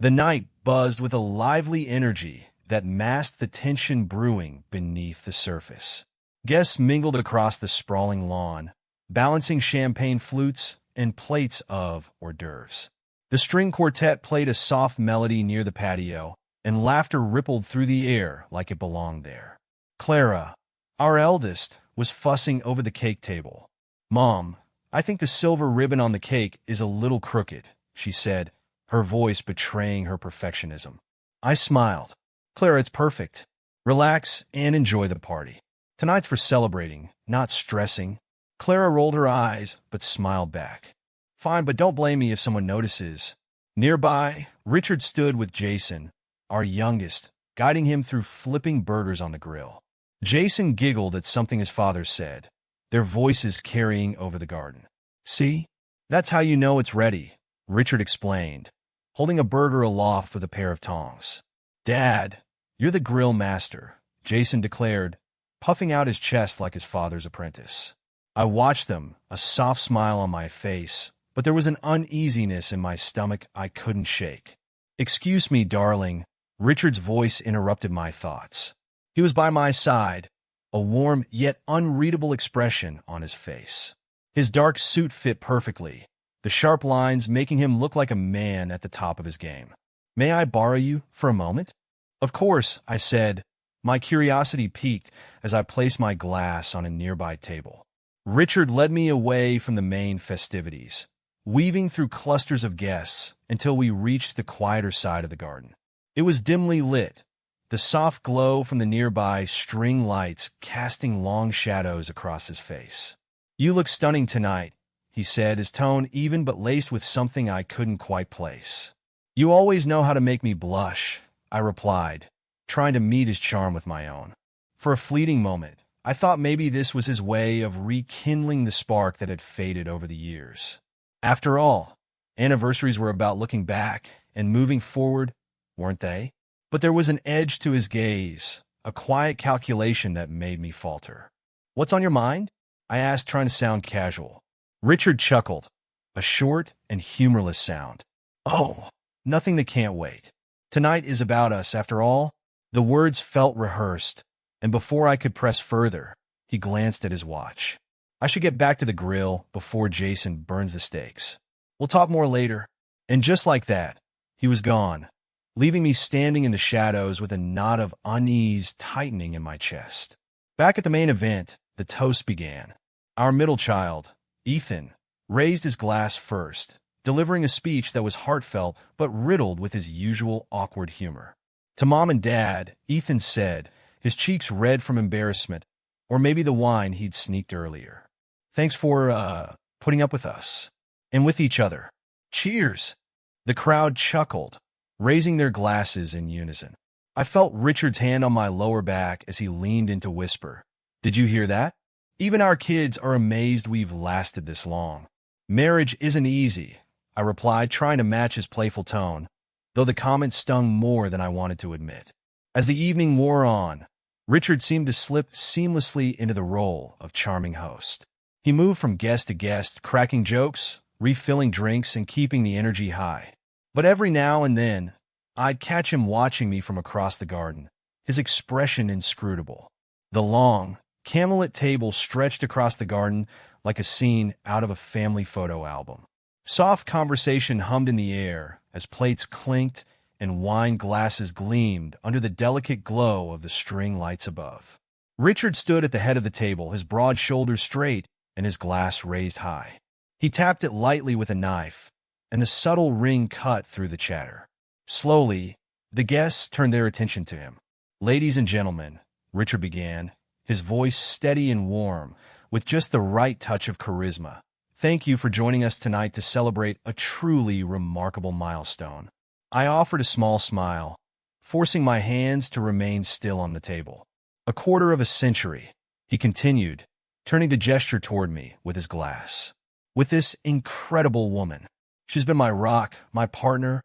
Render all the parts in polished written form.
The night buzzed with a lively energy that masked the tension brewing beneath the surface. Guests mingled across the sprawling lawn, balancing champagne flutes and plates of hors d'oeuvres. The string quartet played a soft melody near the patio, and laughter rippled through the air like it belonged there. Clara, our eldest, was fussing over the cake table. "Mom, I think the silver ribbon on the cake is a little crooked," she said, her voice betraying her perfectionism. I smiled. "Clara, it's perfect. Relax and enjoy the party. Tonight's for celebrating, not stressing." Clara rolled her eyes, but smiled back. "Fine, but don't blame me if someone notices." Nearby, Richard stood with Jason, our youngest, guiding him through flipping burgers on the grill. Jason giggled at something his father said, their voices carrying over the garden. "See? That's how you know it's ready," Richard explained, holding a burger aloft with a pair of tongs. "Dad, you're the grill master," Jason declared, puffing out his chest like his father's apprentice. I watched them, a soft smile on my face, but there was an uneasiness in my stomach I couldn't shake. "Excuse me, darling," Richard's voice interrupted my thoughts. He was by my side, a warm yet unreadable expression on his face. His dark suit fit perfectly, the sharp lines making him look like a man at the top of his game. "May I borrow you for a moment?" "Of course," I said, my curiosity piqued as I placed my glass on a nearby table. Richard led me away from the main festivities, weaving through clusters of guests until we reached the quieter side of the garden. It was dimly lit, the soft glow from the nearby string lights casting long shadows across his face. "You look stunning tonight," he said, his tone even but laced with something I couldn't quite place. "You always know how to make me blush," I replied, trying to meet his charm with my own. For a fleeting moment, I thought maybe this was his way of rekindling the spark that had faded over the years. After all, anniversaries were about looking back and moving forward, weren't they? But there was an edge to his gaze, a quiet calculation that made me falter. "What's on your mind?" I asked, trying to sound casual. Richard chuckled, a short and humorless sound. "Oh, nothing that can't wait. Tonight is about us, after all." The words felt rehearsed, and before I could press further, he glanced at his watch. "I should get back to the grill before Jason burns the steaks. We'll talk more later." And just like that, he was gone, leaving me standing in the shadows with a knot of unease tightening in my chest. Back at the main event, the toast began. Our middle child, Ethan, raised his glass first, delivering a speech that was heartfelt but riddled with his usual awkward humor. To Mom and Dad, Ethan said, his cheeks red from embarrassment, or maybe the wine he'd sneaked earlier, "Thanks for, putting up with us. And with each other. Cheers!" The crowd chuckled, raising their glasses in unison. I felt Richard's hand on my lower back as he leaned in to whisper, "Did you hear that? Even our kids are amazed we've lasted this long." "Marriage isn't easy," I replied, trying to match his playful tone, though the comment stung more than I wanted to admit. As the evening wore on, Richard seemed to slip seamlessly into the role of charming host. He moved from guest to guest, cracking jokes, refilling drinks, and keeping the energy high. But every now and then, I'd catch him watching me from across the garden, his expression inscrutable. The long, candlelit table stretched across the garden like a scene out of a family photo album. Soft conversation hummed in the air as plates clinked and wine glasses gleamed under the delicate glow of the string lights above. Richard stood at the head of the table, his broad shoulders straight and his glass raised high. He tapped it lightly with a knife, and a subtle ring cut through the chatter. Slowly, the guests turned their attention to him. "Ladies and gentlemen," Richard began, his voice steady and warm, with just the right touch of charisma. "Thank you for joining us tonight to celebrate a truly remarkable milestone." I offered a small smile, forcing my hands to remain still on the table. "A quarter of a century," he continued, turning to gesture toward me with his glass. "With this incredible woman. She's been my rock, my partner,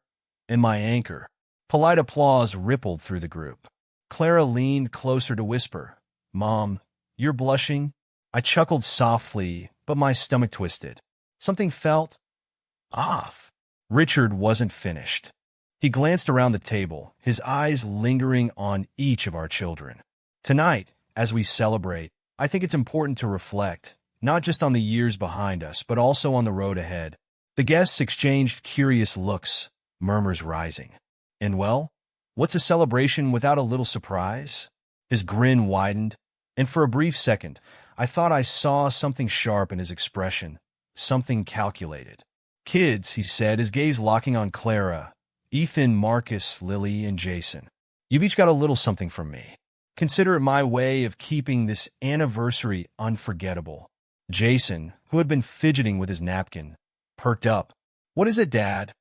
and my anchor." Polite applause rippled through the group. Clara leaned closer to whisper, "Mom, you're blushing?" I chuckled softly, but my stomach twisted. Something felt off. Richard wasn't finished. He glanced around the table, his eyes lingering on each of our children. Tonight, as we celebrate, I think it's important to reflect, not just on the years behind us, but also on the road ahead. The guests exchanged curious looks, murmurs rising. And well, what's a celebration without a little surprise? His grin widened, and for a brief second, I thought I saw something sharp in his expression, something calculated. Kids, he said, his gaze locking on Clara, Ethan, Marcus, Lily, and Jason. You've each got a little something from me. Consider it my way of keeping this anniversary unforgettable. Jason, who had been fidgeting with his napkin, perked up. What is it, Dad?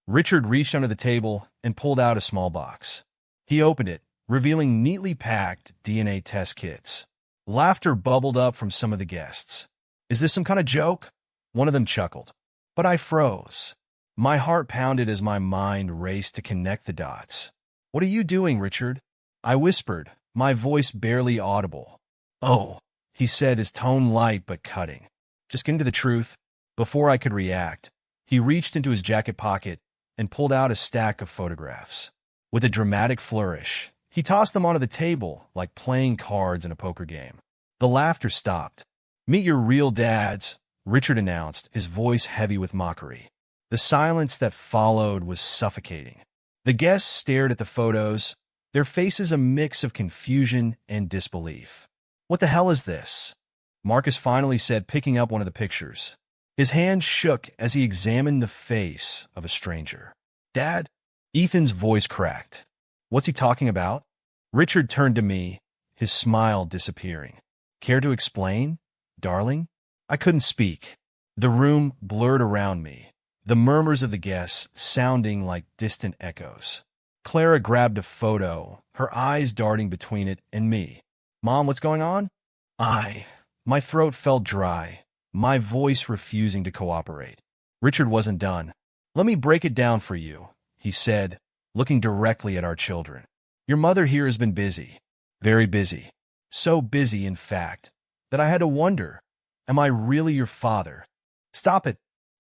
Richard reached under the table and pulled out a small box. He opened it, revealing neatly packed DNA test kits. Laughter bubbled up from some of the guests. Is this some kind of joke? One of them chuckled. But I froze. My heart pounded as my mind raced to connect the dots. What are you doing, Richard? I whispered, my voice barely audible. Oh, he said, his tone light but cutting. Just getting to the truth. Before I could react, he reached into his jacket pocket and pulled out a stack of photographs. With a dramatic flourish, he tossed them onto the table like playing cards in a poker game. The laughter stopped. Meet your real dads, Richard announced, his voice heavy with mockery. The silence that followed was suffocating. The guests stared at the photos, their faces a mix of confusion and disbelief. What the hell is this? Marcus finally said, picking up one of the pictures. His hand shook as he examined the face of a stranger. Dad? Ethan's voice cracked. What's he talking about? Richard turned to me, his smile disappearing. Care to explain, darling? I couldn't speak. The room blurred around me, the murmurs of the guests sounding like distant echoes. Clara grabbed a photo, her eyes darting between it and me. Mom, what's going on? My throat felt dry, my voice refusing to cooperate. Richard wasn't done. Let me break it down for you, he said, looking directly at our children. Your mother here has been busy, very busy. So busy, in fact, that I had to wonder, am I really your father? Stop it,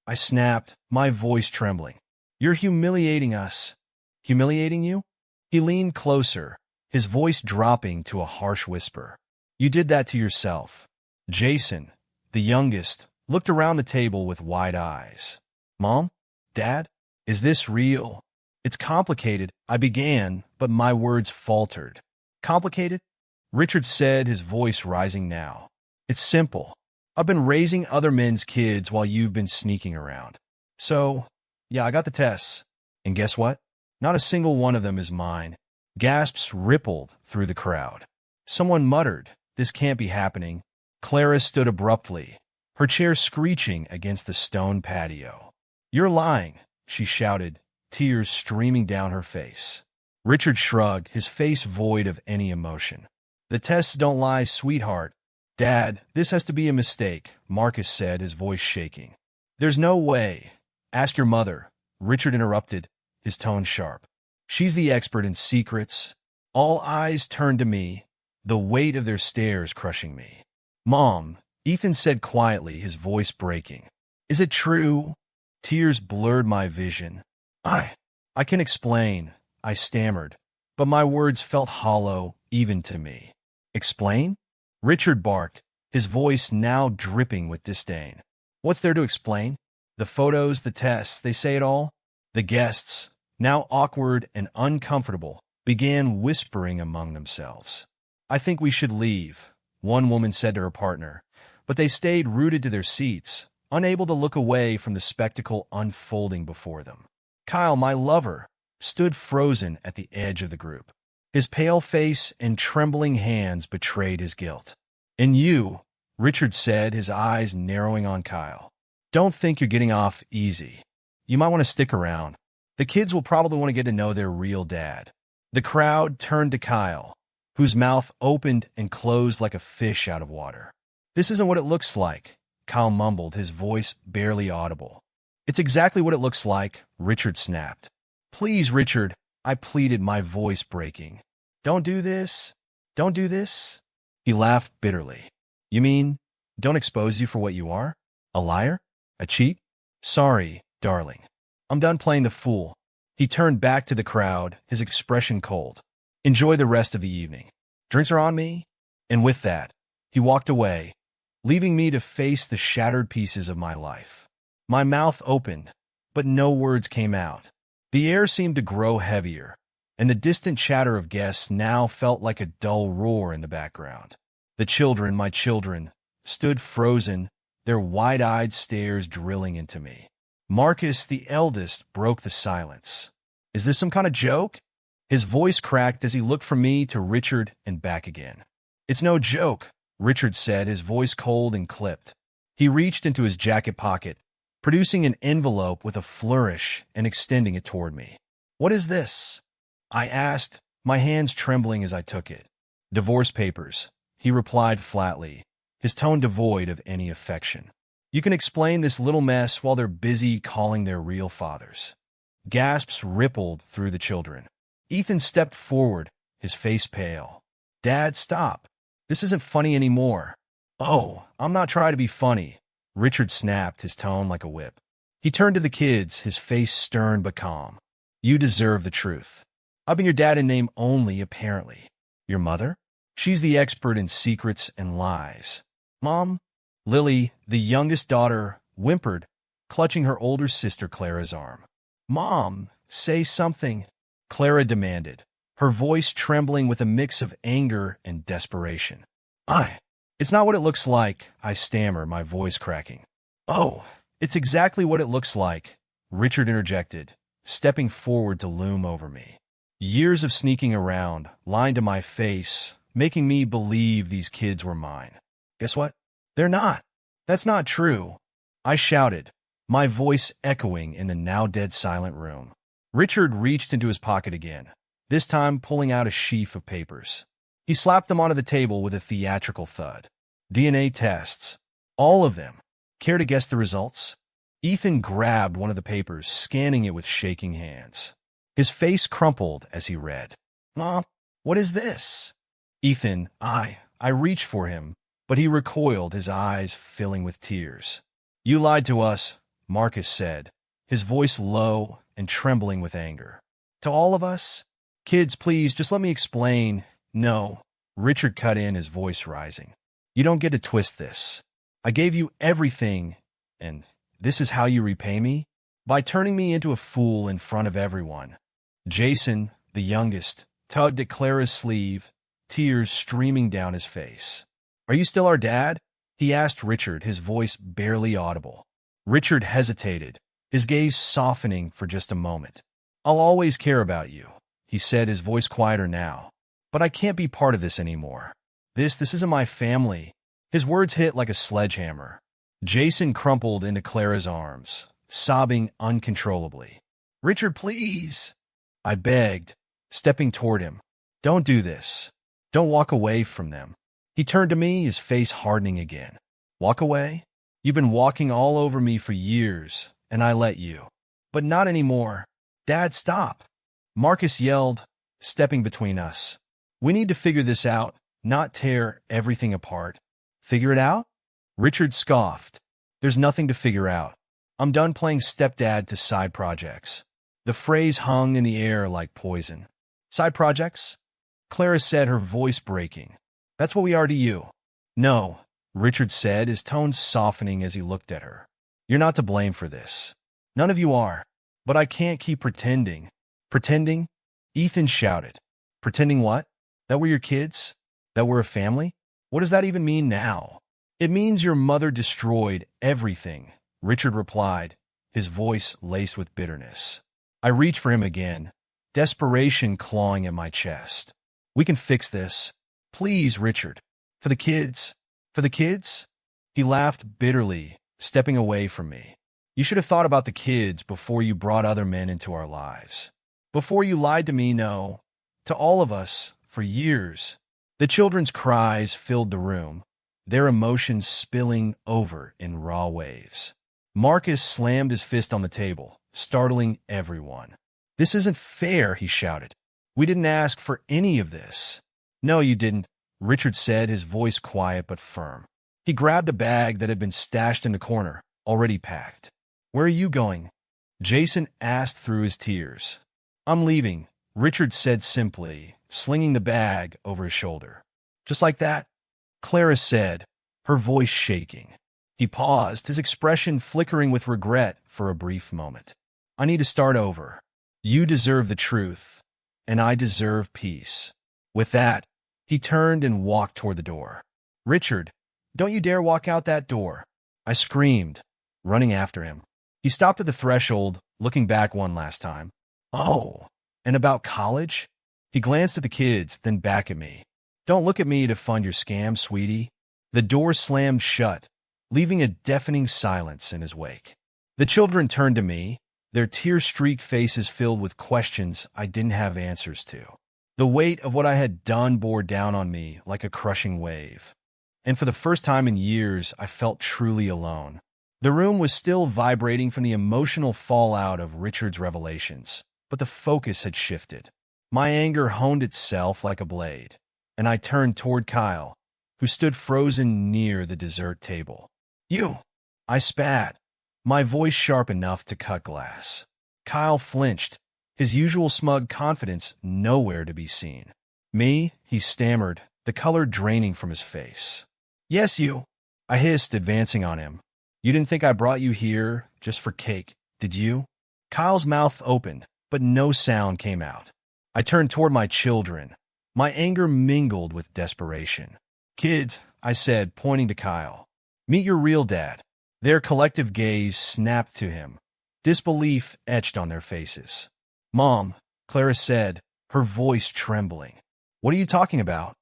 I snapped, my voice trembling. You're humiliating us. Humiliating you? He leaned closer, his voice dropping to a harsh whisper. You did that to yourself. Jason, the youngest, looked around the table with wide eyes. Mom? Dad? Is this real? It's complicated, I began, but my words faltered. Complicated? Richard said, his voice rising now. It's simple. I've been raising other men's kids while you've been sneaking around. So, yeah, I got the tests. And guess what? Not a single one of them is mine. Gasps rippled through the crowd. Someone muttered, this can't be happening. Clara stood abruptly, her chair screeching against the stone patio. You're lying, she shouted, tears streaming down her face. Richard shrugged, his face void of any emotion. The tests don't lie, sweetheart. Dad, this has to be a mistake, Marcus said, his voice shaking. There's no way. Ask your mother, Richard interrupted, his tone sharp. She's the expert in secrets. All eyes turned to me, the weight of their stares crushing me. Mom, Ethan said quietly, his voice breaking. Is it true? Tears blurred my vision. I can explain, I stammered, but my words felt hollow even to me. Explain? Richard barked, his voice now dripping with disdain. What's there to explain? The photos, the tests, they say it all? The guests, now awkward and uncomfortable, began whispering among themselves. I think we should leave, one woman said to her partner, but they stayed rooted to their seats, unable to look away from the spectacle unfolding before them. Kyle, my lover, stood frozen at the edge of the group. His pale face and trembling hands betrayed his guilt. And you, Richard said, his eyes narrowing on Kyle. Don't think you're getting off easy. You might want to stick around. The kids will probably want to get to know their real dad. The crowd turned to Kyle, whose mouth opened and closed like a fish out of water. This isn't what it looks like, Kyle mumbled, his voice barely audible. It's exactly what it looks like, Richard snapped. Please, Richard, I pleaded, my voice breaking. Don't do this. Don't do this. He laughed bitterly. You mean, don't expose you for what you are? A liar? A cheat? Sorry, darling. I'm done playing the fool. He turned back to the crowd, his expression cold. Enjoy the rest of the evening. Drinks are on me. And with that, he walked away, leaving me to face the shattered pieces of my life. My mouth opened, but no words came out. The air seemed to grow heavier, and the distant chatter of guests now felt like a dull roar in the background. The children, my children, stood frozen, their wide-eyed stares drilling into me. Marcus, the eldest, broke the silence. Is this some kind of joke? His voice cracked as he looked from me to Richard and back again. It's no joke, Richard said, his voice cold and clipped. He reached into his jacket pocket, producing an envelope with a flourish and extending it toward me. What is this? I asked, my hands trembling as I took it. Divorce papers, he replied flatly, his tone devoid of any affection. You can explain this little mess while they're busy calling their real fathers. Gasps rippled through the children. Ethan stepped forward, his face pale. Dad, stop. This isn't funny anymore. Oh, I'm not trying to be funny. Richard snapped, his tone like a whip. He turned to the kids, his face stern but calm. You deserve the truth. I've been your dad in name only, apparently. Your mother? She's the expert in secrets and lies. Mom? Lily, the youngest daughter, whimpered, clutching her older sister Clara's arm. Mom, say something, Clara demanded, her voice trembling with a mix of anger and desperation. It's not what it looks like, I stammer, my voice cracking. Oh, it's exactly what it looks like, Richard interjected, stepping forward to loom over me. Years of sneaking around, lying to my face, making me believe these kids were mine. Guess what? They're not. That's not true, I shouted, my voice echoing in the now dead silent room. Richard reached into his pocket again, this time pulling out a sheaf of papers. He slapped them onto the table with a theatrical thud. DNA tests. All of them. Care to guess the results? Ethan grabbed one of the papers, scanning it with shaking hands. His face crumpled as he read. Mom, what is this? Ethan, I reached for him, but he recoiled, his eyes filling with tears. You lied to us, Marcus said, his voice low and trembling with anger. To all of us? Kids, please, just let me explain. No, Richard cut in, his voice rising. You don't get to twist this. I gave you everything, and this is how you repay me? By turning me into a fool in front of everyone. Jason, the youngest, tugged at Clara's sleeve, tears streaming down his face. Are you still our dad? He asked Richard, his voice barely audible. Richard hesitated, his gaze softening for just a moment. I'll always care about you, he said, his voice quieter now. But I can't be part of this anymore. This isn't my family. His words hit like a sledgehammer. Jason crumpled into Clara's arms, sobbing uncontrollably. Richard, please, I begged, stepping toward him. Don't do this. Don't walk away from them. He turned to me, his face hardening again. Walk away? You've been walking all over me for years, and I let you. But not anymore. Dad, stop. Marcus yelled, stepping between us. We need to figure this out, not tear everything apart. Figure it out? Richard scoffed. There's nothing to figure out. I'm done playing stepdad to side projects. The phrase hung in the air like poison. Side projects? Clara said, her voice breaking. That's what we are to you. No, Richard said, his tone softening as he looked at her. You're not to blame for this. None of you are. But I can't keep pretending. Pretending? Ethan shouted. Pretending what? That we're your kids? That we're a family? What does that even mean now? It means your mother destroyed everything, Richard replied, his voice laced with bitterness. I reached for him again, desperation clawing at my chest. We can fix this. Please, Richard. For the kids. For the kids? He laughed bitterly, stepping away from me. You should have thought about the kids before you brought other men into our lives. Before you lied to me, no. To all of us, for years. The children's cries filled the room, their emotions spilling over in raw waves. Marcus slammed his fist on the table, startling everyone. This isn't fair, he shouted. We didn't ask for any of this. No, you didn't, Richard said, his voice quiet but firm. He grabbed a bag that had been stashed in the corner, already packed. Where are you going? Jason asked through his tears. I'm leaving, Richard said simply, slinging the bag over his shoulder. Just like that? Clara said, her voice shaking. He paused, his expression flickering with regret for a brief moment. I need to start over. You deserve the truth, and I deserve peace. With that, he turned and walked toward the door. Richard, don't you dare walk out that door, I screamed, running after him. He stopped at the threshold, looking back one last time. Oh, and about college? He glanced at the kids, then back at me. Don't look at me to fund your scam, sweetie. The door slammed shut, leaving a deafening silence in his wake. The children turned to me, their tear-streaked faces filled with questions I didn't have answers to. The weight of what I had done bore down on me like a crushing wave. And for the first time in years, I felt truly alone. The room was still vibrating from the emotional fallout of Richard's revelations, but the focus had shifted. My anger honed itself like a blade, and I turned toward Kyle, who stood frozen near the dessert table. You! I spat, my voice sharp enough to cut glass. Kyle flinched, his usual smug confidence nowhere to be seen. Me? He stammered, the color draining from his face. Yes, you! I hissed, advancing on him. You didn't think I brought you here just for cake, did you? Kyle's mouth opened, but no sound came out. I turned toward my children, my anger mingled with desperation. Kids, I said, pointing to Kyle. Meet your real dad. Their collective gaze snapped to him, disbelief etched on their faces. Mom, Clara said, her voice trembling. What are you talking about?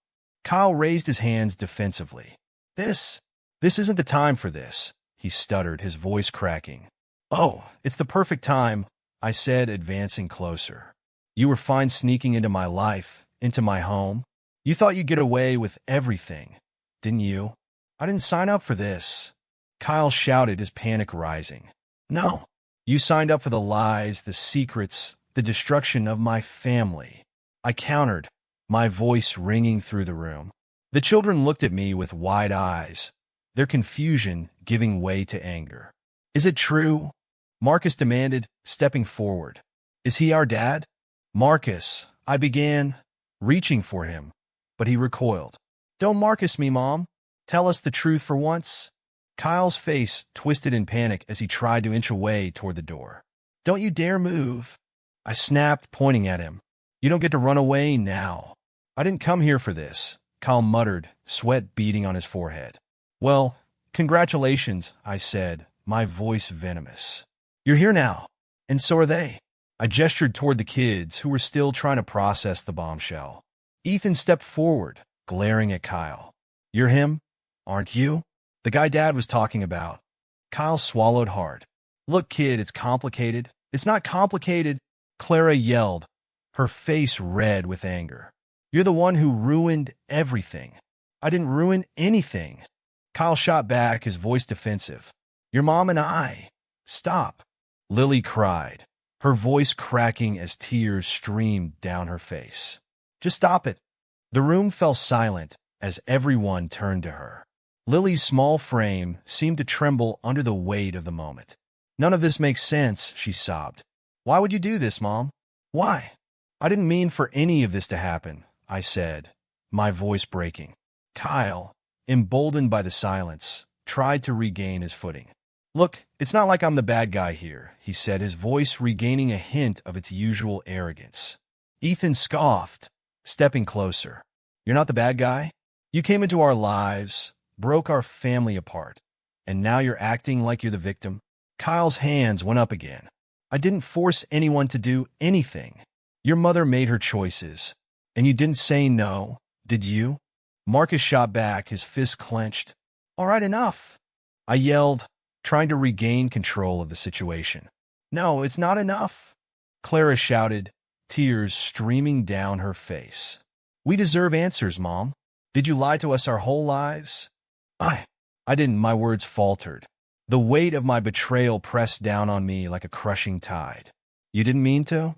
Kyle raised his hands defensively. This isn't the time for this, he stuttered, his voice cracking. Oh, it's the perfect time, I said, advancing closer. You were fine sneaking into my life, into my home. You thought you'd get away with everything, didn't you? I didn't sign up for this. Kyle shouted, his panic rising. No, you signed up for the lies, the secrets, the destruction of my family. I countered, my voice ringing through the room. The children looked at me with wide eyes, their confusion giving way to anger. Is it true? Marcus demanded, stepping forward. Is he our dad? Marcus, I began, reaching for him, but he recoiled. Don't Marcus me, Mom. Tell us the truth for once. Kyle's face twisted in panic as he tried to inch away toward the door. Don't you dare move. I snapped, pointing at him. You don't get to run away now. I didn't come here for this, Kyle muttered, sweat beading on his forehead. Well, congratulations, I said, my voice venomous. You're here now, and so are they. I gestured toward the kids who were still trying to process the bombshell. Ethan stepped forward, glaring at Kyle. You're him, aren't you? The guy Dad was talking about. Kyle swallowed hard. Look, kid, it's complicated. It's not complicated, Clara yelled, her face red with anger. You're the one who ruined everything. I didn't ruin anything. Kyle shot back, his voice defensive. Your mom and I. Stop. Lily cried, her voice cracking as tears streamed down her face. Just stop it. The room fell silent as everyone turned to her. Lily's small frame seemed to tremble under the weight of the moment. None of this makes sense, she sobbed. Why would you do this, Mom? Why? I didn't mean for any of this to happen, I said, my voice breaking. Kyle, emboldened by the silence, tried to regain his footing. Look, it's not like I'm the bad guy here, he said, his voice regaining a hint of its usual arrogance. Ethan scoffed, stepping closer. You're not the bad guy? You came into our lives, broke our family apart, and now you're acting like you're the victim? Kyle's hands went up again. I didn't force anyone to do anything. Your mother made her choices, and you didn't say no, did you? Marcus shot back, his fist clenched. All right, enough, I yelled, trying to regain control of the situation. No, it's not enough, Clara shouted, tears streaming down her face. We deserve answers, Mom. Did you lie to us our whole lives? I didn't, my words faltered. The weight of my betrayal pressed down on me like a crushing tide. You didn't mean to?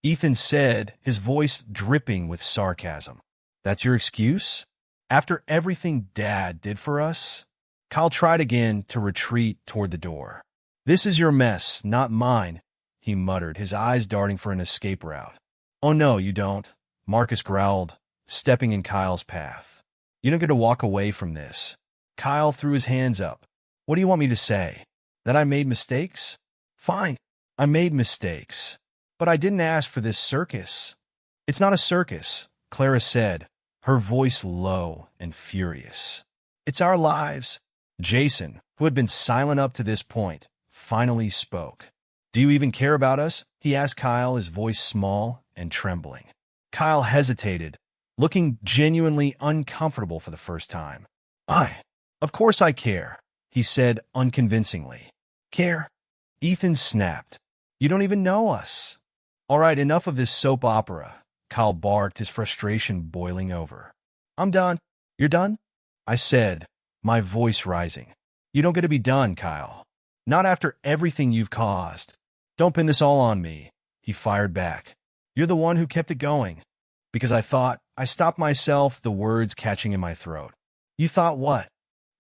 Ethan said, his voice dripping with sarcasm. That's your excuse? After everything Dad did for us? Kyle tried again to retreat toward the door. This is your mess, not mine, he muttered, his eyes darting for an escape route. Oh no, you don't, Marcus growled, stepping in Kyle's path. You don't get to walk away from this. Kyle threw his hands up. What do you want me to say? That I made mistakes? Fine, I made mistakes. But I didn't ask for this circus. It's not a circus, Clara said, her voice low and furious. It's our lives. Jason, who had been silent up to this point, finally spoke. Do you even care about us? He asked Kyle, his voice small and trembling. Kyle hesitated, looking genuinely uncomfortable for the first time. Of course I care, he said unconvincingly. Care? Ethan snapped. You don't even know us. All right, enough of this soap opera, Kyle barked, his frustration boiling over. I'm done. You're done? I said, my voice rising. You don't get to be done, Kyle. Not after everything you've caused. Don't pin this all on me, he fired back. You're the one who kept it going. Because I stopped myself, the words catching in my throat. You thought what?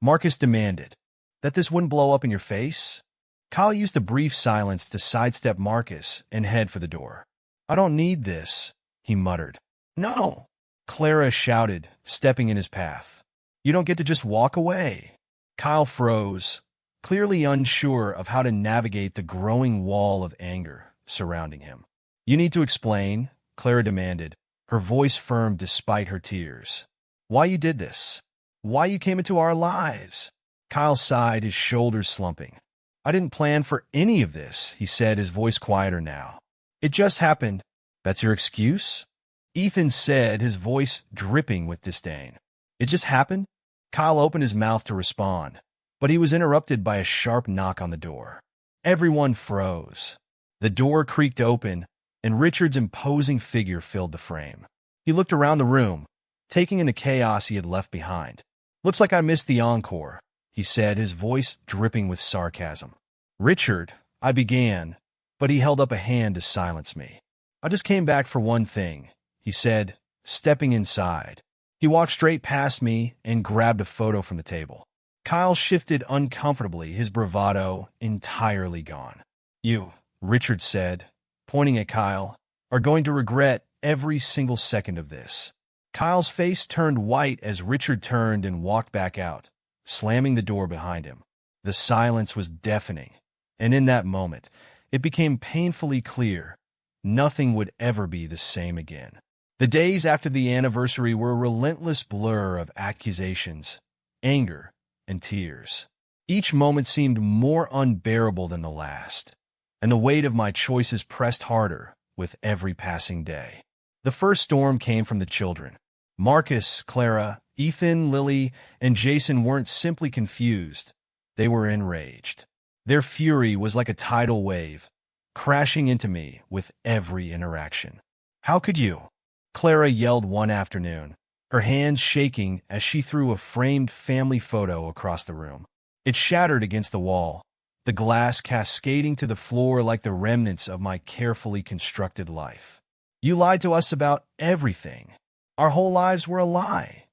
Marcus demanded. That this wouldn't blow up in your face? Kyle used a brief silence to sidestep Marcus and head for the door. I don't need this, he muttered. No, Clara shouted, stepping in his path. You don't get to just walk away. Kyle froze, clearly unsure of how to navigate the growing wall of anger surrounding him. You need to explain, Clara demanded, her voice firm despite her tears. Why you did this? Why you came into our lives? Kyle sighed, his shoulders slumping. I didn't plan for any of this, he said, his voice quieter now. It just happened. That's your excuse? Ethan said, his voice dripping with disdain. It just happened? Kyle opened his mouth to respond, but he was interrupted by a sharp knock on the door. Everyone froze. The door creaked open, and Richard's imposing figure filled the frame. He looked around the room, taking in the chaos he had left behind. Looks like I missed the encore, he said, his voice dripping with sarcasm. Richard, I began, but he held up a hand to silence me. I just came back for one thing, he said, stepping inside. He walked straight past me and grabbed a photo from the table. Kyle shifted uncomfortably, his bravado entirely gone. You, Richard said, pointing at Kyle, are going to regret every single second of this. Kyle's face turned white as Richard turned and walked back out, slamming the door behind him. The silence was deafening, and in that moment, it became painfully clear nothing would ever be the same again. The days after the anniversary were a relentless blur of accusations, anger, and tears. Each moment seemed more unbearable than the last, and the weight of my choices pressed harder with every passing day. The first storm came from the children. Marcus, Clara, Ethan, Lily, and Jason weren't simply confused. They were enraged. Their fury was like a tidal wave, crashing into me with every interaction. How could you? Clara yelled one afternoon, her hands shaking as she threw a framed family photo across the room. It shattered against the wall, the glass cascading to the floor like the remnants of my carefully constructed life. You lied to us about everything. Our whole lives were a lie.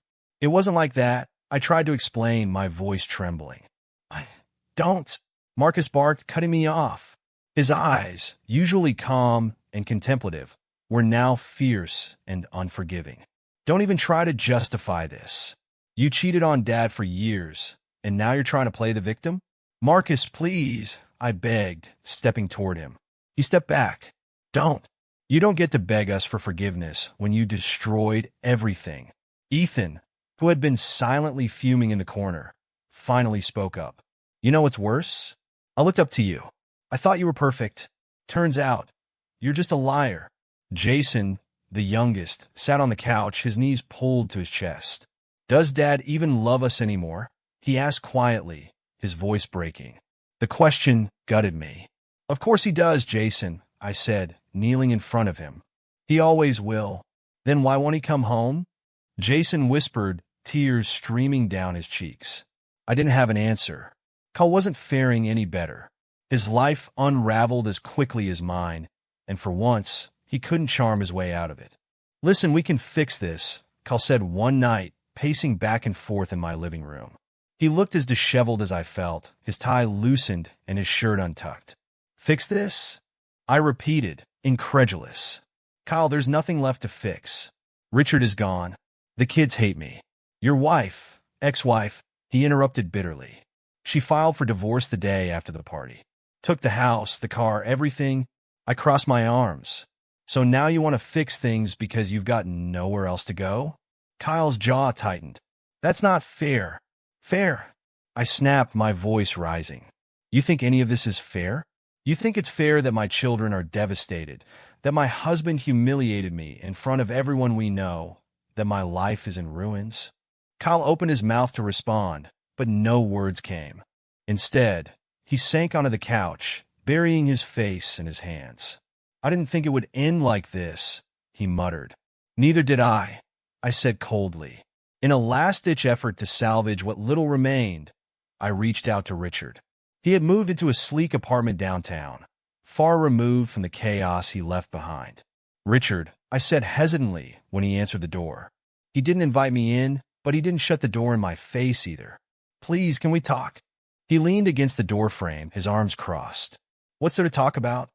It wasn't like that, I tried to explain, my voice trembling. Don't, Marcus barked, cutting me off. His eyes, usually calm and contemplative, were now fierce and unforgiving. Don't even try to justify this. You cheated on Dad for years, and now you're trying to play the victim? Marcus, please, I begged, stepping toward him. He stepped back. Don't. You don't get to beg us for forgiveness when you destroyed everything. Ethan, who had been silently fuming in the corner, finally spoke up. You know what's worse? I looked up to you. I thought you were perfect. Turns out, you're just a liar. Jason, the youngest, sat on the couch, his knees pulled to his chest. Does Dad even love us anymore? He asked quietly, his voice breaking. The question gutted me. Of course he does, Jason, I said, kneeling in front of him. He always will. Then why won't he come home? Jason whispered, tears streaming down his cheeks. I didn't have an answer. Kyle wasn't faring any better. His life unraveled as quickly as mine, and for once, he couldn't charm his way out of it. Listen, we can fix this, Kyle said one night, pacing back and forth in my living room. He looked as disheveled as I felt, his tie loosened and his shirt untucked. Fix this? I repeated, incredulous. Kyle, there's nothing left to fix. Richard is gone. The kids hate me. Your wife, ex-wife, he interrupted bitterly. She filed for divorce the day after the party. Took the house, the car, everything. I crossed my arms. So now you want to fix things because you've got nowhere else to go? Kyle's jaw tightened. That's not fair. Fair. I snapped, my voice rising. You think any of this is fair? You think it's fair that my children are devastated, that my husband humiliated me in front of everyone we know, that my life is in ruins? Kyle opened his mouth to respond, but no words came. Instead, he sank onto the couch, burying his face in his hands. I didn't think it would end like this, he muttered. Neither did I said coldly. In a last-ditch effort to salvage what little remained, I reached out to Richard. He had moved into a sleek apartment downtown, far removed from the chaos he left behind. Richard, I said hesitantly when he answered the door. He didn't invite me in, but he didn't shut the door in my face either. Please, can we talk? He leaned against the doorframe, his arms crossed. What's there to talk about?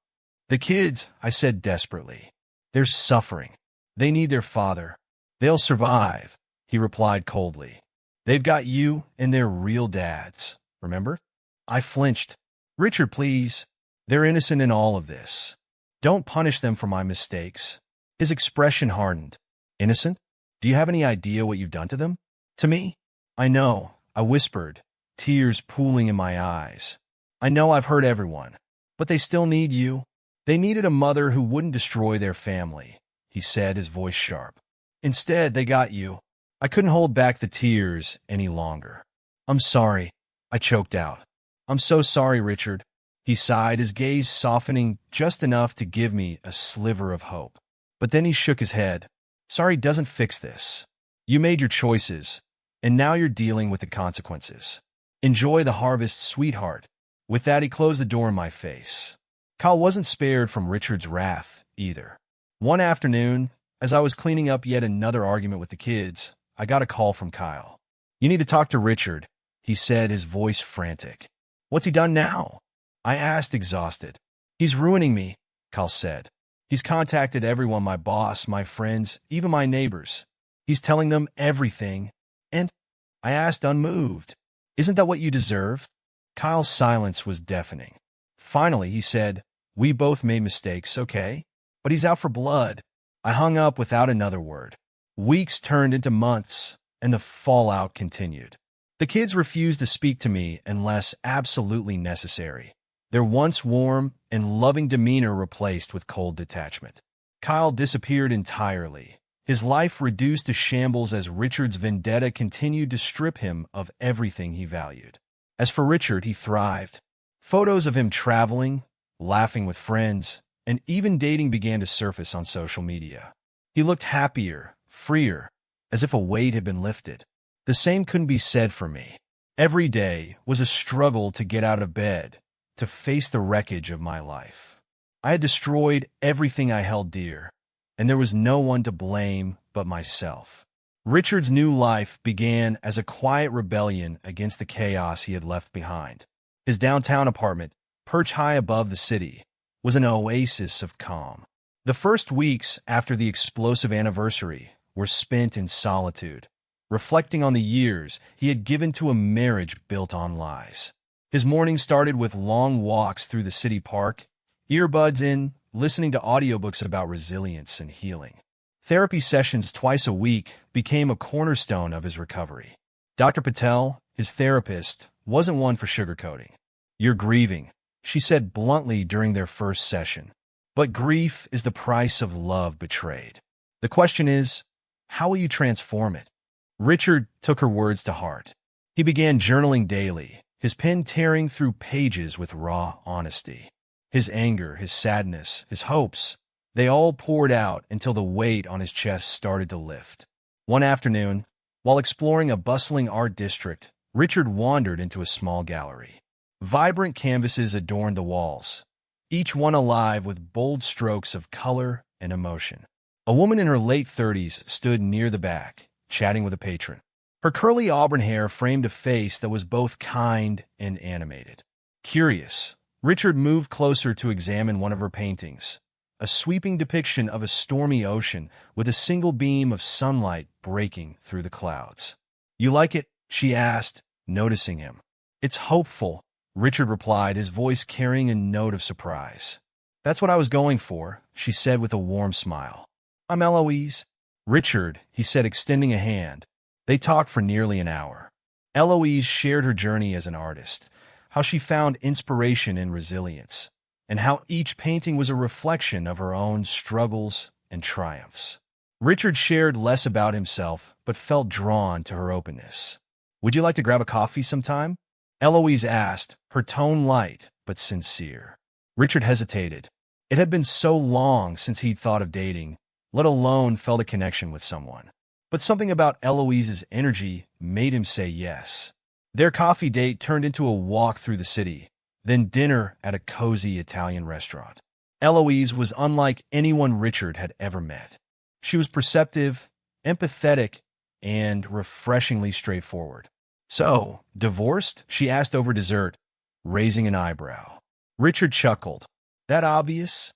The kids, I said desperately. They're suffering. They need their father. They'll survive, he replied coldly. They've got you and they're real dads, remember? I flinched. Richard, please. They're innocent in all of this. Don't punish them for my mistakes. His expression hardened. Innocent? Do you have any idea what you've done to them? To me? I know, I whispered, tears pooling in my eyes. I know I've hurt everyone, but they still need you. They needed a mother who wouldn't destroy their family, he said, his voice sharp. Instead, they got you. I couldn't hold back the tears any longer. I'm sorry, I choked out. I'm so sorry, Richard. He sighed, his gaze softening just enough to give me a sliver of hope. But then he shook his head. Sorry doesn't fix this. You made your choices, and now you're dealing with the consequences. Enjoy the harvest, sweetheart. With that, he closed the door in my face. Kyle wasn't spared from Richard's wrath, either. One afternoon, as I was cleaning up yet another argument with the kids, I got a call from Kyle. You need to talk to Richard, he said, his voice frantic. What's he done now? I asked, exhausted. He's ruining me, Kyle said. He's contacted everyone, my boss, my friends, even my neighbors. He's telling them everything. And I asked, unmoved, isn't that what you deserve? Kyle's silence was deafening. Finally, he said, we both made mistakes, okay? But he's out for blood. I hung up without another word. Weeks turned into months, and the fallout continued. The kids refused to speak to me unless absolutely necessary. Their once warm and loving demeanor replaced with cold detachment. Kyle disappeared entirely, his life reduced to shambles as Richard's vendetta continued to strip him of everything he valued. As for Richard, he thrived. Photos of him traveling, laughing with friends, and even dating began to surface on social media. He looked happier, freer, as if a weight had been lifted. The same couldn't be said for me. Every day was a struggle to get out of bed, to face the wreckage of my life. I had destroyed everything I held dear, and there was no one to blame but myself. Richard's new life began as a quiet rebellion against the chaos he had left behind. His downtown apartment, perched high above the city, was an oasis of calm. The first weeks after the explosive anniversary were spent in solitude, reflecting on the years he had given to a marriage built on lies. His mornings started with long walks through the city park, earbuds in, listening to audiobooks about resilience and healing. Therapy sessions twice a week became a cornerstone of his recovery. Dr. Patel, his therapist, wasn't one for sugarcoating. You're grieving, she said bluntly during their first session. But grief is the price of love betrayed. The question is, how will you transform it? Richard took her words to heart. He began journaling daily, his pen tearing through pages with raw honesty. His anger, his sadness, his hopes, they all poured out until the weight on his chest started to lift. One afternoon, while exploring a bustling art district, Richard wandered into a small gallery. Vibrant canvases adorned the walls, each one alive with bold strokes of color and emotion. A woman in her late 30s stood near the back, chatting with a patron. Her curly auburn hair framed a face that was both kind and animated. Curious, Richard moved closer to examine one of her paintings, a sweeping depiction of a stormy ocean with a single beam of sunlight breaking through the clouds. "You like it?" she asked, noticing him. "It's hopeful," Richard replied, his voice carrying a note of surprise. "That's what I was going for," she said with a warm smile. "I'm Eloise." "Richard," he said, extending a hand. They talked for nearly an hour. Eloise shared her journey as an artist, how she found inspiration and resilience, and how each painting was a reflection of her own struggles and triumphs. Richard shared less about himself, but felt drawn to her openness. "Would you like to grab a coffee sometime?" Eloise asked, her tone light but sincere. Richard hesitated. It had been so long since he'd thought of dating, let alone felt a connection with someone. But something about Eloise's energy made him say yes. Their coffee date turned into a walk through the city, then dinner at a cozy Italian restaurant. Eloise was unlike anyone Richard had ever met. She was perceptive, empathetic, and refreshingly straightforward. "So, divorced?" she asked over dessert, raising an eyebrow. Richard chuckled. "That obvious?"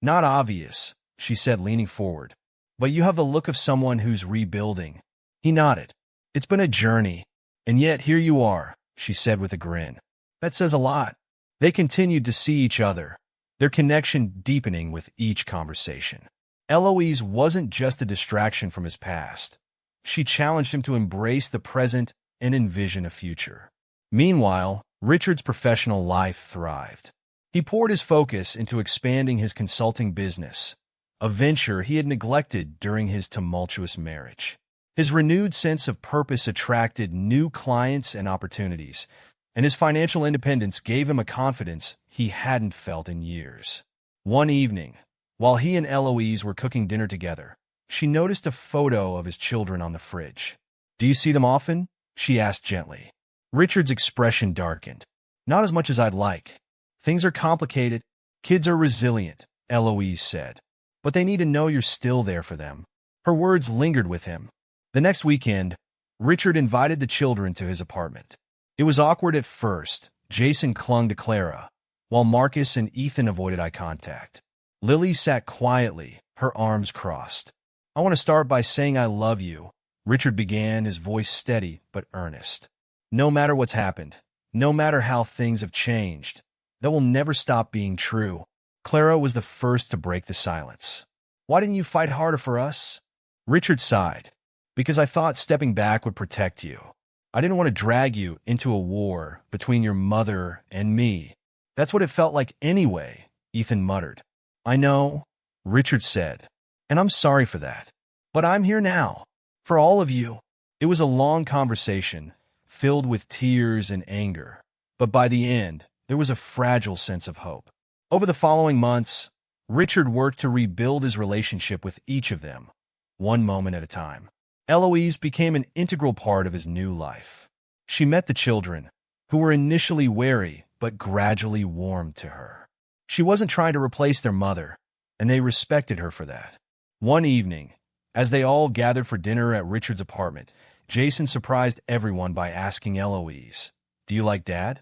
"Not obvious," she said, leaning forward. "But you have the look of someone who's rebuilding." He nodded. "It's been a journey, and yet here you are," she said with a grin. "That says a lot." They continued to see each other, their connection deepening with each conversation. Eloise wasn't just a distraction from his past. She challenged him to embrace the present and envision a future. Meanwhile, Richard's professional life thrived. He poured his focus into expanding his consulting business, a venture he had neglected during his tumultuous marriage. His renewed sense of purpose attracted new clients and opportunities, and his financial independence gave him a confidence he hadn't felt in years. One evening, while he and Eloise were cooking dinner together, she noticed a photo of his children on the fridge. "Do you see them often?" she asked gently. Richard's expression darkened. "Not as much as I'd like. Things are complicated. Kids are resilient," Eloise said. "But they need to know you're still there for them." Her words lingered with him. The next weekend, Richard invited the children to his apartment. It was awkward at first. Jason clung to Clara, while Marcus and Ethan avoided eye contact. Lily sat quietly, her arms crossed. "I want to start by saying I love you," Richard began, his voice steady but earnest. "No matter what's happened, no matter how things have changed, that will never stop being true." Clara was the first to break the silence. "Why didn't you fight harder for us?" Richard sighed. "Because I thought stepping back would protect you. I didn't want to drag you into a war between your mother and me." "That's what it felt like anyway," Ethan muttered. "I know," Richard said, "and I'm sorry for that. But I'm here now. For all of you." It was a long conversation, filled with tears and anger. But by the end, there was a fragile sense of hope. Over the following months, Richard worked to rebuild his relationship with each of them, one moment at a time. Eloise became an integral part of his new life. She met the children, who were initially wary but gradually warmed to her. She wasn't trying to replace their mother, and they respected her for that. One evening, as they all gathered for dinner at Richard's apartment, Jason surprised everyone by asking Eloise, "Do you like Dad?"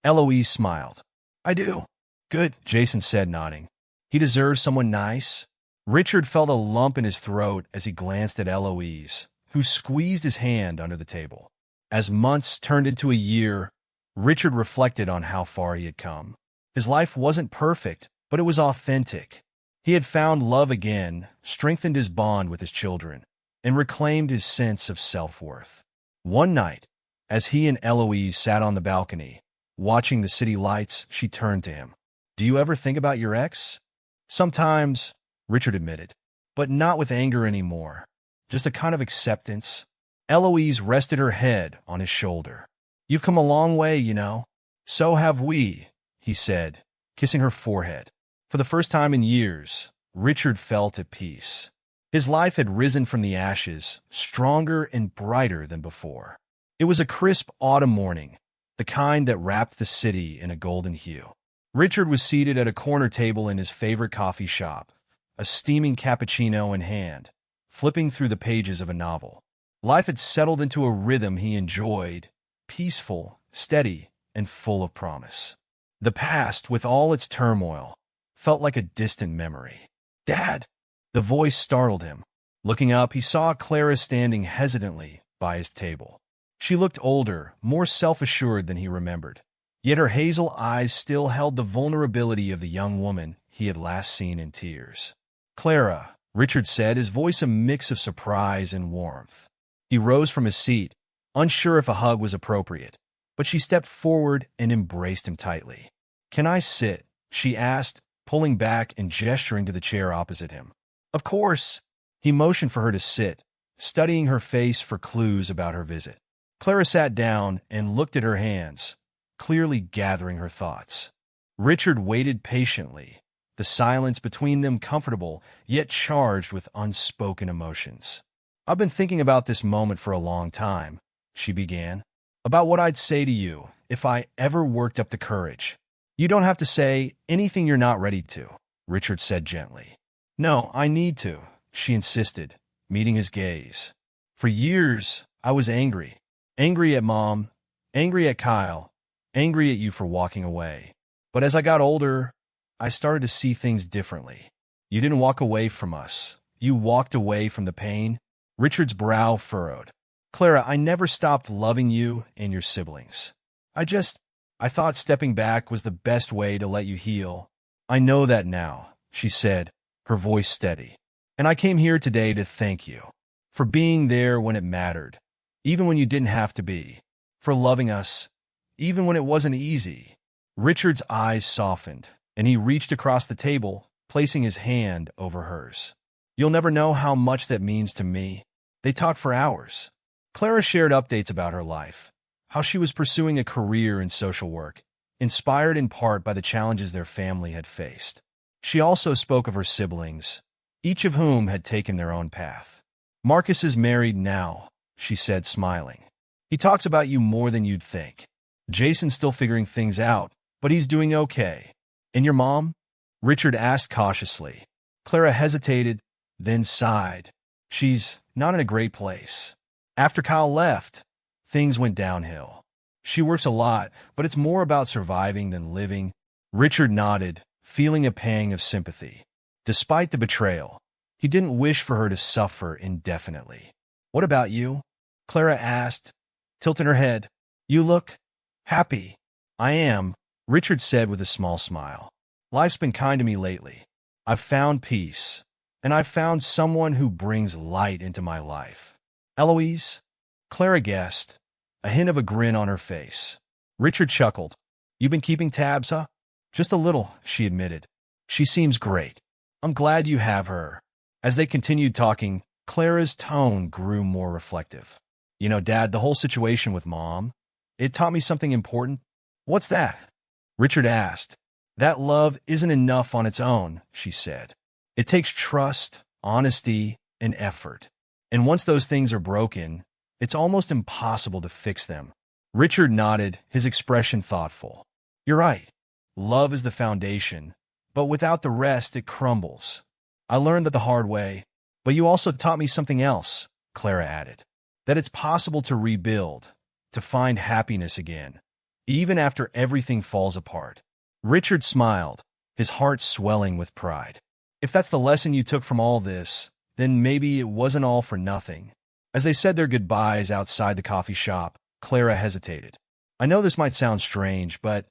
Eloise smiled. "I do." "Good," Jason said, nodding. "He deserves someone nice." Richard felt a lump in his throat as he glanced at Eloise, who squeezed his hand under the table. As months turned into a year, Richard reflected on how far he had come. His life wasn't perfect, but it was authentic. He had found love again, strengthened his bond with his children, and reclaimed his sense of self-worth. One night, as he and Eloise sat on the balcony, watching the city lights, she turned to him. "Do you ever think about your ex?" "Sometimes," Richard admitted, "but not with anger anymore. Just a kind of acceptance." Eloise rested her head on his shoulder. "You've come a long way, you know." "So have we," he said, kissing her forehead. For the first time in years, Richard felt at peace. His life had risen from the ashes, stronger and brighter than before. It was a crisp autumn morning, the kind that wrapped the city in a golden hue. Richard was seated at a corner table in his favorite coffee shop, a steaming cappuccino in hand, flipping through the pages of a novel. Life had settled into a rhythm he enjoyed, peaceful, steady, and full of promise. The past, with all its turmoil, felt like a distant memory. "Dad!" The voice startled him. Looking up, he saw Clara standing hesitantly by his table. She looked older, more self-assured than he remembered. Yet her hazel eyes still held the vulnerability of the young woman he had last seen in tears. "Clara," Richard said, his voice a mix of surprise and warmth. He rose from his seat, unsure if a hug was appropriate, but she stepped forward and embraced him tightly. "Can I sit?" she asked, pulling back and gesturing to the chair opposite him. "Of course." He motioned for her to sit, studying her face for clues about her visit. Clara sat down and looked at her hands, clearly gathering her thoughts. Richard waited patiently, the silence between them comfortable, yet charged with unspoken emotions. "I've been thinking about this moment for a long time," she began. "About what I'd say to you if I ever worked up the courage." "You don't have to say anything you're not ready to," Richard said gently. "No, I need to," she insisted, meeting his gaze. "For years, I was angry. Angry at Mom, angry at Kyle, angry at you for walking away. But as I got older, I started to see things differently. You didn't walk away from us. You walked away from the pain." Richard's brow furrowed. "Clara, I never stopped loving you and your siblings. I thought stepping back was the best way to let you heal." "I know that now," she said, her voice steady. "And I came here today to thank you for being there when it mattered, even when you didn't have to be, for loving us, even when it wasn't easy." Richard's eyes softened, and he reached across the table, placing his hand over hers. "You'll never know how much that means to me." They talked for hours. Clara shared updates about her life, how she was pursuing a career in social work, inspired in part by the challenges their family had faced. She also spoke of her siblings, each of whom had taken their own path. "Marcus is married now," she said, smiling. "He talks about you more than you'd think. Jason's still figuring things out, but he's doing okay." "And your mom?" Richard asked cautiously. Clara hesitated, then sighed. "She's not in a great place. After Kyle left, things went downhill. She works a lot, but it's more about surviving than living." Richard nodded, feeling a pang of sympathy. Despite the betrayal, he didn't wish for her to suffer indefinitely. "What about you?" Clara asked, tilting her head. "You look happy." "I am," Richard said with a small smile. "Life's been kind to me lately. I've found peace, and I've found someone who brings light into my life." "Eloise?" Clara guessed, a hint of a grin on her face. Richard chuckled. "You've been keeping tabs, huh?" "Just a little," she admitted. "She seems great. I'm glad you have her." As they continued talking, Clara's tone grew more reflective. "You know, Dad, the whole situation with Mom, it taught me something important." "What's that?" Richard asked. "That love isn't enough on its own," she said. "It takes trust, honesty, and effort. And once those things are broken, it's almost impossible to fix them." Richard nodded, his expression thoughtful. "You're right. Love is the foundation, but without the rest, it crumbles. I learned that the hard way, but you also taught me something else," Clara added. "That it's possible to rebuild, to find happiness again, even after everything falls apart." Richard smiled, his heart swelling with pride. "If that's the lesson you took from all this, then maybe it wasn't all for nothing." As they said their goodbyes outside the coffee shop, Clara hesitated. "I know this might sound strange, but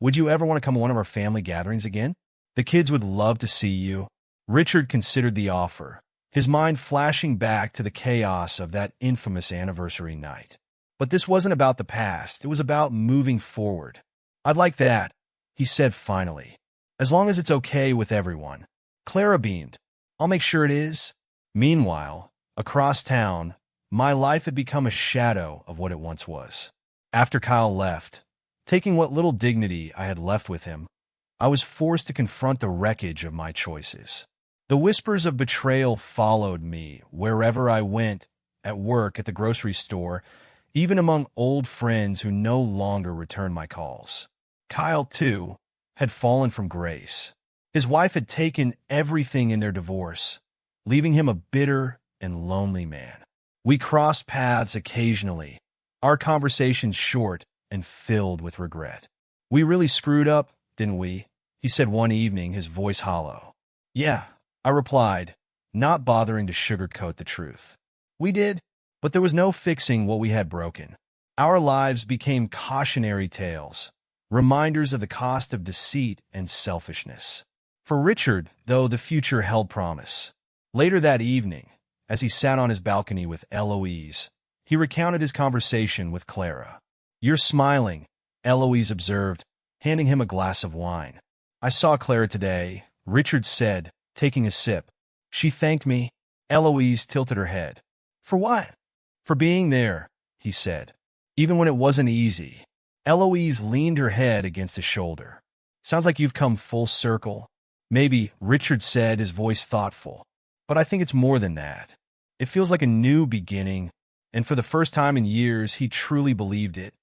would you ever want to come to one of our family gatherings again? The kids would love to see you." Richard considered the offer, his mind flashing back to the chaos of that infamous anniversary night. But this wasn't about the past, it was about moving forward. "I'd like that," he said finally, "as long as it's okay with everyone." Clara beamed. "I'll make sure it is." Meanwhile, across town, my life had become a shadow of what it once was. After Kyle left, taking what little dignity I had left with him, I was forced to confront the wreckage of my choices. The whispers of betrayal followed me wherever I went, at work, at the grocery store, even among old friends who no longer returned my calls. Kyle, too, had fallen from grace. His wife had taken everything in their divorce, leaving him a bitter and lonely man. We crossed paths occasionally, our conversations short and filled with regret. We really screwed up, didn't we? He said one evening, his voice hollow. Yeah, I replied, not bothering to sugarcoat the truth. We did, but there was no fixing what we had broken. Our lives became cautionary tales, reminders of the cost of deceit and selfishness. For Richard, though, the future held promise. Later that evening, as he sat on his balcony with Eloise, he recounted his conversation with Clara. You're smiling, Eloise observed, handing him a glass of wine. I saw Clara today, Richard said, taking a sip. She thanked me. Eloise tilted her head. For what? For being there, he said. Even when it wasn't easy. Eloise leaned her head against his shoulder. Sounds like you've come full circle. Maybe, Richard said, his voice thoughtful. But I think it's more than that. It feels like a new beginning, and for the first time in years, he truly believed it.